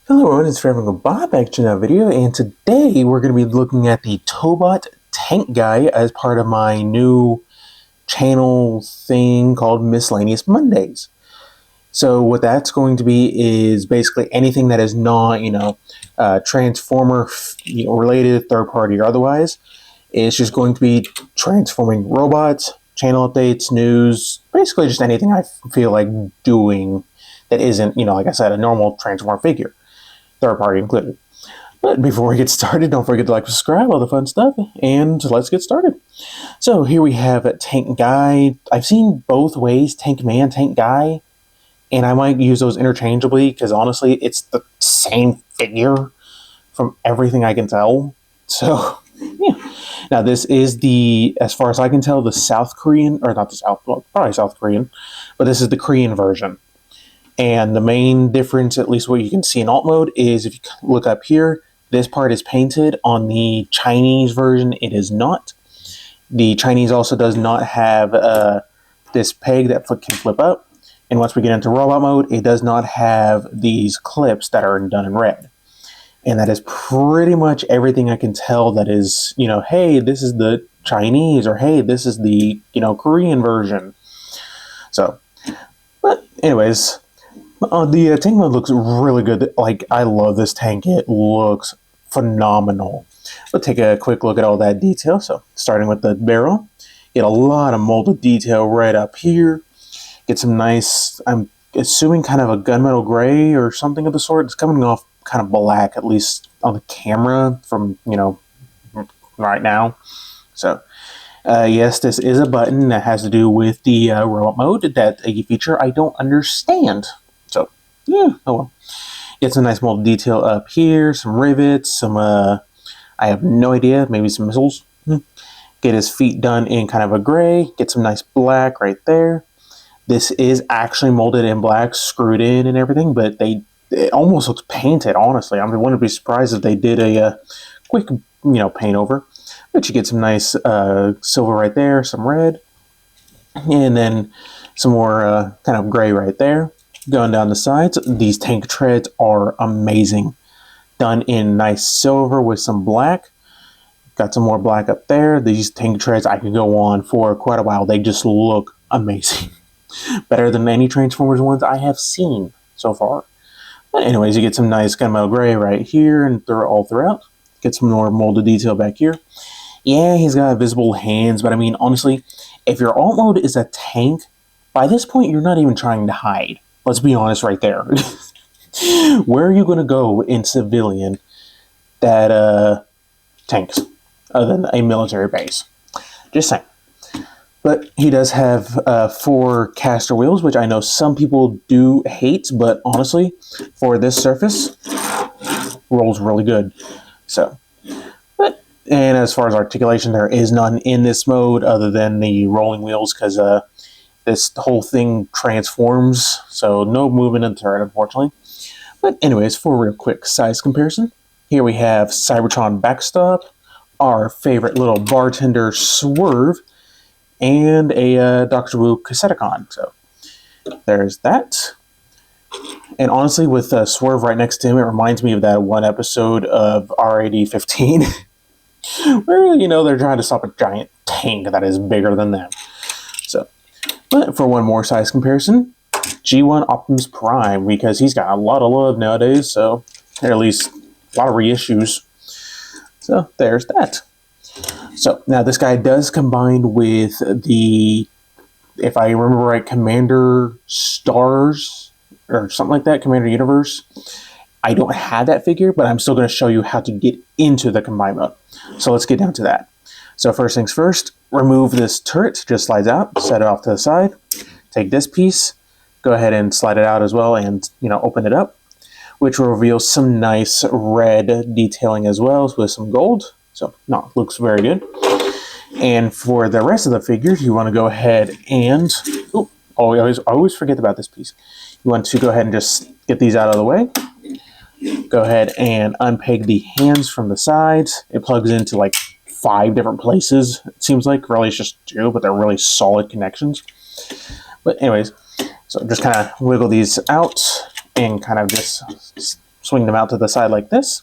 Hello everyone, it's Forever Bob back to another video, and today we're going to be looking at the Tobot Tank Guy as part of my new channel thing called Miscellaneous Mondays. So what that's going to be is basically anything that is not, Transformer related, third party or otherwise. It's just going to be transforming robots, channel updates, news, basically just anything I feel like doing that isn't, like I said, a normal Transformer figure. Third party included. But before we get started, don't forget to like, subscribe, all the fun stuff, and let's get started. So here we have a Tank Guy. I've seen both ways, Tank Man, Tank Guy, and I might use those interchangeably because honestly, it's the same figure from everything I can tell. So, yeah. Now this is as far as I can tell, the South Korean, or not the South, well, probably South Korean, but this is the Korean version. And the main difference, at least what you can see in alt mode, is if you look up here, this part is painted. On the Chinese version, it is not. The Chinese also does not have this peg that can flip up. And once we get into robot mode, it does not have these clips that are done in red. And that is pretty much everything I can tell that is, hey, this is the Chinese, or hey, this is the, Korean version. So, but anyways, the tank mode looks really good. Like, I love this tank. It looks phenomenal. We'll take a quick look at all that detail. So, starting with the barrel, get a lot of molded detail right up here. Get some nice, I'm assuming kind of a gunmetal gray or something of the sort. It's coming off kind of black, at least on the camera from, right now. So, yes, this is a button that has to do with the robot mode. That a feature I don't understand. So, yeah, oh well. Get some nice molded detail up here, some rivets, some, I have no idea, maybe some missiles. Get his feet done in kind of a gray. Get some nice black right there. This is actually molded in black, screwed in and everything, but it almost looks painted, honestly. I wouldn't be surprised if they did a quick, paint over. But you get some nice silver right there, some red, and then some more kind of gray right there. Going down the sides, these tank treads are amazing. Done in nice silver with some black. Got some more black up there. These tank treads I could go on for quite a while. They just look amazing. Better than any Transformers ones I have seen so far. But anyways, you get some nice gunmetal gray right here and all throughout. Get some more molded detail back here. Yeah, he's got visible hands, but I mean, honestly, if your alt mode is a tank, by this point, you're not even trying to hide. Let's be honest right there. Where are you going to go in civilian that tanks, other than a military base? Just saying. But he does have 4 caster wheels, which I know some people do hate, but honestly, for this surface, rolls really good. So, and as far as articulation, there is none in this mode other than the rolling wheels, because this whole thing transforms, so no movement in the turret, unfortunately. But anyways, for a real quick size comparison, here we have Cybertron Backstop, our favorite little bartender Swerve, and a Dr. Wu Cassetticon. So there's that. And honestly, with Swerve right next to him, it reminds me of that one episode of RAD-15 where, they're trying to stop a giant tank that is bigger than them. So, but for one more size comparison, G1 Optimus Prime, because he's got a lot of love nowadays, so, or at least a lot of reissues. So there's that. So now this guy does combine with the, if I remember right, Commander Stars or something like that, Commander Universe. I don't have that figure, but I'm still going to show you how to get into the combine mode. So let's get down to that. So first things first, remove this turret, just slides out, set it off to the side. Take this piece, go ahead and slide it out as well and, open it up, which will reveal some nice red detailing as well with some gold. So, no, looks very good. And for the rest of the figures, you want to go ahead and, I always forget about this piece. You want to go ahead and just get these out of the way. Go ahead and unpeg the hands from the sides. It plugs into like 5 different places, it seems like. Really, it's just 2, but they're really solid connections. But anyways, so just kind of wiggle these out and kind of just swing them out to the side like this.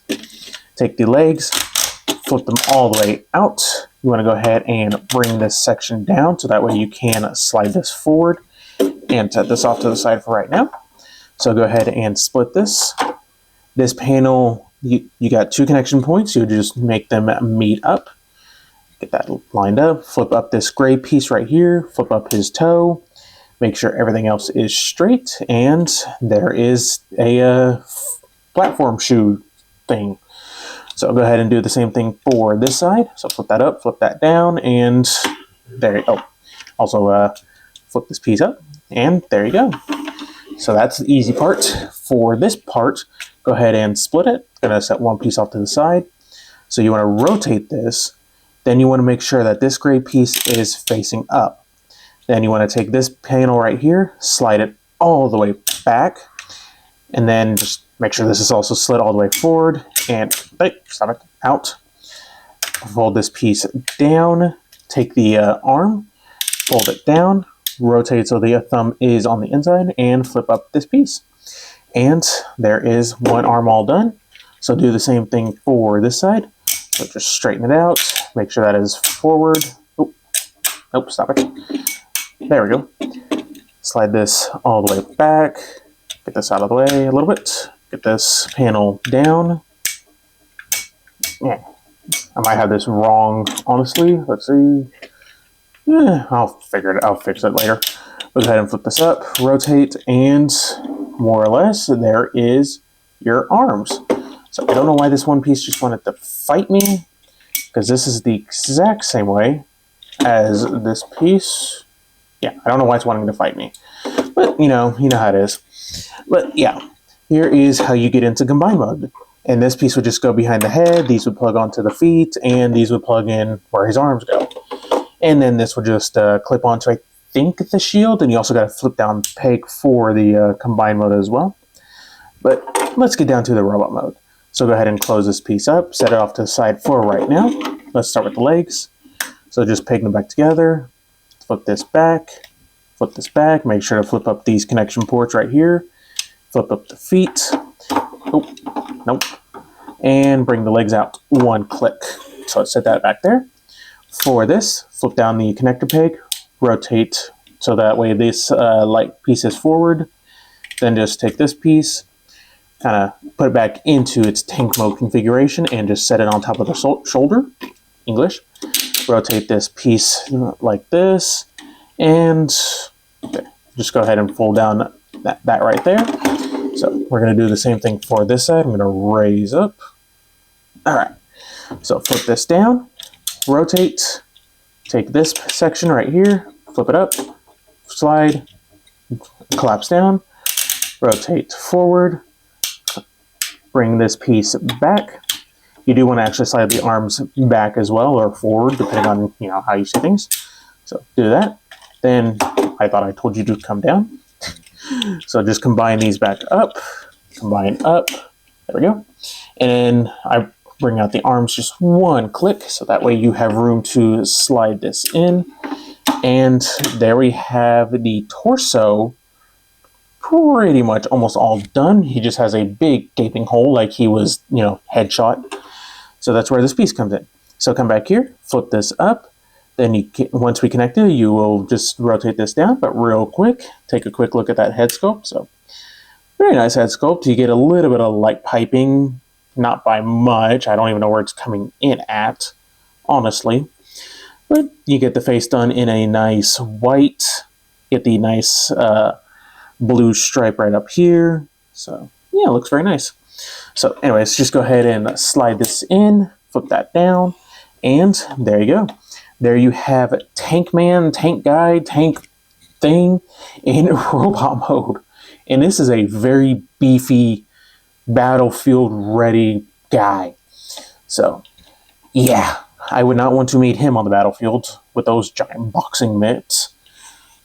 Take the legs, flip them all the way out. You want to go ahead and bring this section down so that way you can slide this forward and set this off to the side for right now. So go ahead and split this. This panel, you got 2 connection points. You just make them meet up. Get that lined up. Flip up this gray piece right here. Flip up his toe. Make sure everything else is straight. And there is a platform shoe thing. So go ahead and do the same thing for this side. So flip that up, flip that down, and there you go. Also flip this piece up, and there you go. So that's the easy part. For this part, go ahead and split it. Gonna set one piece off to the side. So you want to rotate this. Then you want to make sure that this gray piece is facing up. Then you want to take this panel right here, slide it all the way back, and then just make sure this is also slid all the way forward, and stop it, out. Fold this piece down, take the arm, fold it down, rotate so the thumb is on the inside, and flip up this piece. And there is one arm all done. So do the same thing for this side. So just straighten it out, make sure that is forward. Nope, stop it. There we go. Slide this all the way back. Get this out of the way a little bit. Get this panel down. Yeah, I might have this wrong, honestly. Let's see. Yeah, I'll figure it. I'll fix it later. Go ahead and flip this up, rotate, and more or less, there is your arms. So I don't know why this one piece just wanted to fight me, because this is the exact same way as this piece. Yeah, I don't know why it's wanting to fight me, but you know how it is. But yeah, here is how you get into combine mode. And this piece would just go behind the head, these would plug onto the feet, and these would plug in where his arms go. And then this would just clip onto, I think, the shield, and you also got a flip down peg for the combine mode as well. But let's get down to the robot mode. So go ahead and close this piece up, set it off to the side for right now. Let's start with the legs. So just peg them back together, flip this back, make sure to flip up these connection ports right here, flip up the feet, nope, and bring the legs out one click. So let's set that back there. For this, flip down the connector peg, rotate so that way this light piece is forward, then just take this piece, kind of put it back into its tank mode configuration and just set it on top of the shoulder, English. Rotate this piece like this, and okay, just go ahead and fold down that right there. So we're going to do the same thing for this side. I'm going to raise up. All right, so flip this down, rotate, take this section right here, flip it up, slide, collapse down, rotate forward, bring this piece back. You do want to actually slide the arms back as well, or forward, depending on how you see things. So do that. Then I thought I told you to come down. So just combine these back up, combine up. There we go. And then I bring out the arms just one click, so that way you have room to slide this in. And there we have the torso pretty much almost all done. He just has a big gaping hole like he was, headshot. So that's where this piece comes in. So come back here, flip this up. Then once we connect it, you will just rotate this down, but real quick, take a quick look at that head sculpt. So very nice head sculpt. You get a little bit of light piping, not by much. I don't even know where it's coming in at, honestly. But you get the face done in a nice white, get the nice blue stripe right up here. So yeah, it looks very nice. So anyways, just go ahead and slide this in, flip that down, and there you go. There you have Tank Man, Tank Guy, Tank Thing in robot mode. And this is a very beefy, battlefield-ready guy. So yeah, I would not want to meet him on the battlefield with those giant boxing mitts.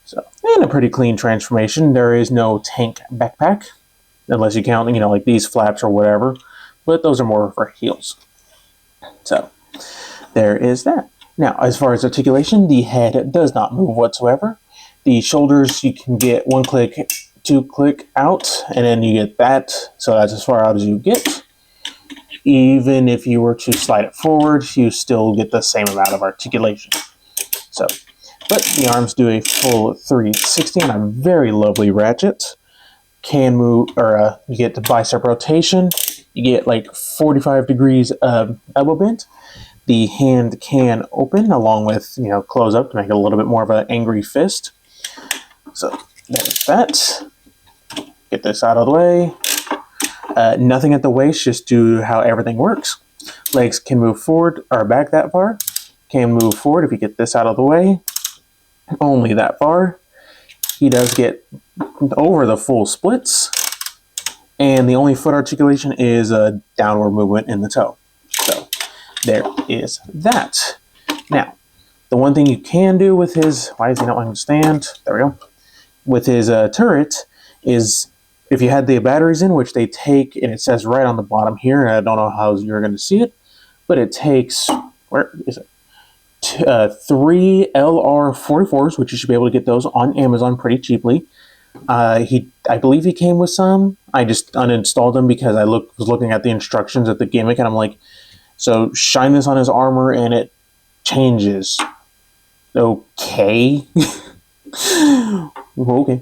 So, and a pretty clean transformation. There is no tank backpack, unless you count, like these flaps or whatever. But those are more for heels. So, there is that. Now, as far as articulation, the head does not move whatsoever. The shoulders, you can get one click to click out, and then you get that. So that's as far out as you get. Even if you were to slide it forward, you still get the same amount of articulation. So, but the arms do a full 360 on a very lovely ratchet. Can move, or you get the bicep rotation. You get like 45 degrees of elbow bend. The hand can open along with, close up to make it a little bit more of an angry fist. So there's that. Get this out of the way. Nothing at the waist, just do how everything works. Legs can move forward or back that far. Can move forward if you get this out of the way. Only that far. He does get over the full splits. And the only foot articulation is a downward movement in the toe. So there is that. Now, the one thing you can do with his, why is he not wanting to stand? There we go. With his turret is, if you had the batteries in, which they take, and it says right on the bottom here, and I don't know how you're going to see it, but it takes, where is it? 3 LR44s, which you should be able to get those on Amazon pretty cheaply. I believe he came with some. I just uninstalled them because I was looking at the instructions at the gimmick, and I'm like, so shine this on his armor and it changes. Okay. Okay.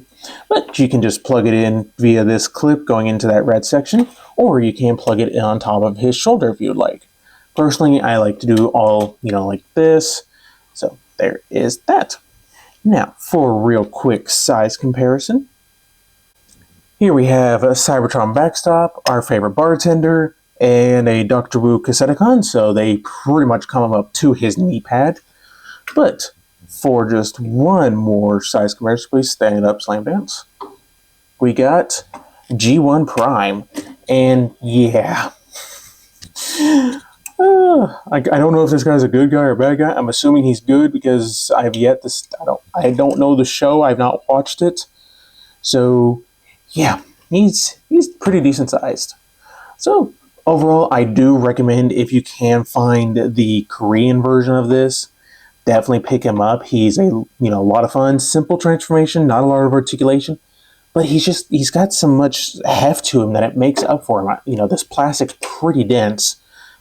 But you can just plug it in via this clip going into that red section, or you can plug it in on top of his shoulder if you'd like. Personally, I like to do all, like this. So there is that. Now, for a real quick size comparison. Here we have a Cybertron backstop, our favorite bartender, and a Dr. Wu Cassetticon, so they pretty much come up to his knee pad. But for just one more size comparison, please stand up, slam dance. We got G1 Prime, and yeah. I don't know if this guy's a good guy or a bad guy. I'm assuming he's good because I've yet to. I don't know the show. I've not watched it, so yeah, he's pretty decent sized. So overall, I do recommend, if you can find the Korean version of this, definitely pick him up. He's a lot of fun, simple transformation, not a lot of articulation, but he's got so much heft to him that it makes up for him. This plastic's pretty dense.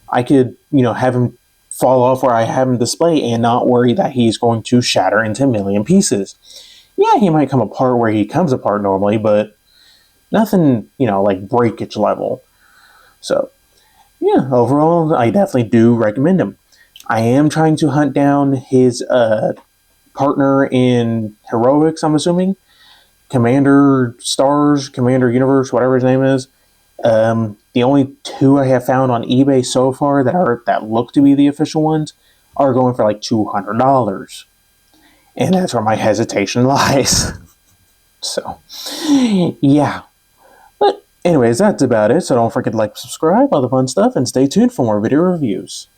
I could, have him fall off where I have him display and not worry that he's going to shatter into a million pieces. Yeah, he might come apart where he comes apart normally, but nothing, like breakage level. So, yeah, overall, I definitely do recommend him. I am trying to hunt down his partner in Heroics, I'm assuming. Commander Stars, Commander Universe, whatever his name is. The only 2 I have found on eBay so far that look to be the official ones are going for like $200. And that's where my hesitation lies. So, yeah. But anyways, that's about it. So don't forget to like, subscribe, all the fun stuff, and stay tuned for more video reviews.